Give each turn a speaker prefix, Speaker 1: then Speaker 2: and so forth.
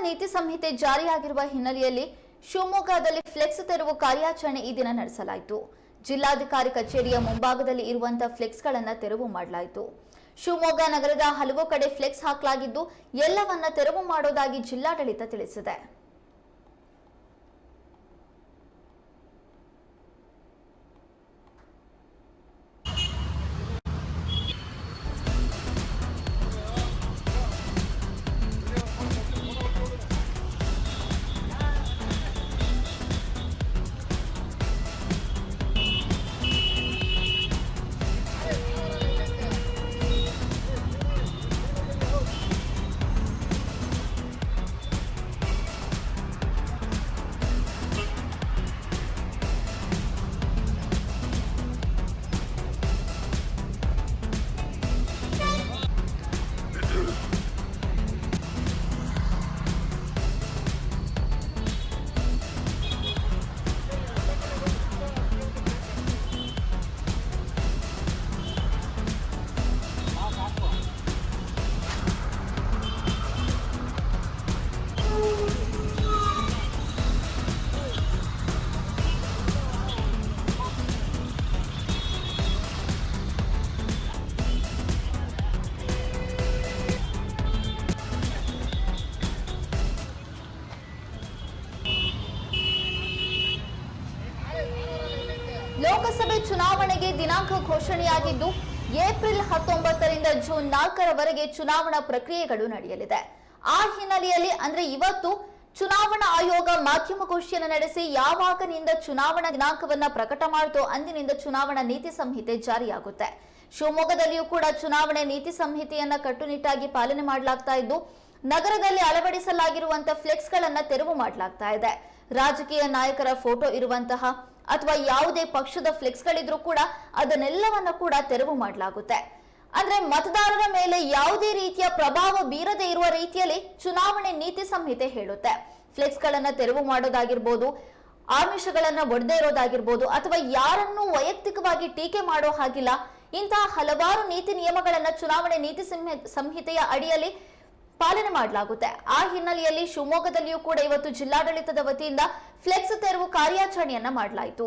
Speaker 1: ನೀತಿ ಸಂಹಿತೆ ಜಾರಿಯಾಗಿರುವ ಹಿನ್ನೆಲೆಯಲ್ಲಿ ಶಿವಮೊಗ್ಗದಲ್ಲಿ ಫ್ಲೆಕ್ಸ್ ತೆರವು ಕಾರ್ಯಾಚರಣೆ ಈ ದಿನ ನಡೆಸಲಾಯಿತು. ಜಿಲ್ಲಾಧಿಕಾರಿ ಕಚೇರಿಯ ಮುಂಭಾಗದಲ್ಲಿ ಇರುವಂತಹ ಫ್ಲೆಕ್ಸ್ಗಳನ್ನು ತೆರವು ಮಾಡಲಾಯಿತು. ಶಿವಮೊಗ್ಗ ನಗರದ ಹಲವು ಕಡೆ ಫ್ಲೆಕ್ಸ್ ಹಾಕಲಾಗಿದ್ದು ಎಲ್ಲವನ್ನ ತೆರವು ಮಾಡೋದಾಗಿ ಜಿಲ್ಲಾಡಳಿತ ತಿಳಿಸಿದೆ. ಲೋಕಸಭೆ ಚುನಾವಣೆಗೆ ದಿನಾಂಕ ಘೋಷಣೆಯಾಗಿದ್ದು ಏಪ್ರಿಲ್ 19ರಿಂದ ಜೂನ್ 4ರವರೆಗೆ ಚುನಾವಣಾ ಪ್ರಕ್ರಿಯೆಗಳು ನಡೆಯಲಿದೆ. ಆ ಹಿನ್ನೆಲೆಯಲ್ಲಿ ಅಂದ್ರೆ ಇವತ್ತು ಚುನಾವಣಾ ಆಯೋಗ ಮಾಧ್ಯಮಗೋಷ್ಠಿಯನ್ನು ನಡೆಸಿ ಯಾವಾಗಿನಿಂದ ಚುನಾವಣಾ ದಿನಾಂಕವನ್ನ ಪ್ರಕಟ ಮಾಡಿತೋ ಅಂದಿನಿಂದ ಚುನಾವಣಾ ನೀತಿ ಸಂಹಿತೆ ಜಾರಿಯಾಗುತ್ತೆ. ಶಿವಮೊಗ್ಗದಲ್ಲಿಯೂ ಕೂಡ ಚುನಾವಣೆ ನೀತಿ ಸಂಹಿತೆಯನ್ನ ಕಟ್ಟುನಿಟ್ಟಾಗಿ ಪಾಲನೆ ಮಾಡಲಾಗ್ತಾ ಇದ್ದು ನಗರದಲ್ಲಿ ಅಳವಡಿಸಲಾಗಿರುವಂತಹ ಫ್ಲೆಕ್ಸ್ ಗಳನ್ನ ತೆರವು ಮಾಡಲಾಗ್ತಾ ಇದೆ. ರಾಜಕೀಯ ನಾಯಕರ ಫೋಟೋ ಇರುವಂತಹ ಅಥವಾ ಯಾವುದೇ ಪಕ್ಷದ ಫ್ಲೆಕ್ಸ್ ಗಳಿದ್ರೂ ಕೂಡ ಅದನ್ನೆಲ್ಲವನ್ನ ಕೂಡ ತೆರವು ಮಾಡಲಾಗುತ್ತೆ. ಅಂದ್ರೆ ಮತದಾರರ ಮೇಲೆ ಯಾವುದೇ ರೀತಿಯ ಪ್ರಭಾವ ಬೀರದೇ ಇರುವ ರೀತಿಯಲ್ಲಿ ಚುನಾವಣೆ ನೀತಿ ಸಂಹಿತೆ ಹೇಳುತ್ತೆ. ಫ್ಲೆಕ್ಸ್ ಗಳನ್ನ ತೆರವು ಮಾಡೋದಾಗಿರ್ಬೋದು, ಆಮಿಷಗಳನ್ನ ಒಡೆದೇ ಇರೋದಾಗಿರ್ಬೋದು, ಅಥವಾ ಯಾರನ್ನೂ ವೈಯಕ್ತಿಕವಾಗಿ ಟೀಕೆ ಮಾಡೋ ಹಾಗಿಲ್ಲ. ಇಂತಹ ಹಲವಾರು ನೀತಿ ನಿಯಮಗಳನ್ನ ಚುನಾವಣೆ ನೀತಿ ಸಂಹಿತೆಯ ಅಡಿಯಲ್ಲಿ ಪಾಲನೆ ಮಾಡಲಾಗುತ್ತೆ. ಆ ಹಿನ್ನೆಲೆಯಲ್ಲಿ ಶಿವಮೊಗ್ಗದಲ್ಲಿಯೂ ಕೂಡ ಇವತ್ತು ಜಿಲ್ಲಾಡಳಿತದ ವತಿಯಿಂದ ಫ್ಲೆಕ್ಸ್ ತೆರವು ಕಾರ್ಯಾಚರಣೆಯನ್ನ ಮಾಡಲಾಯಿತು.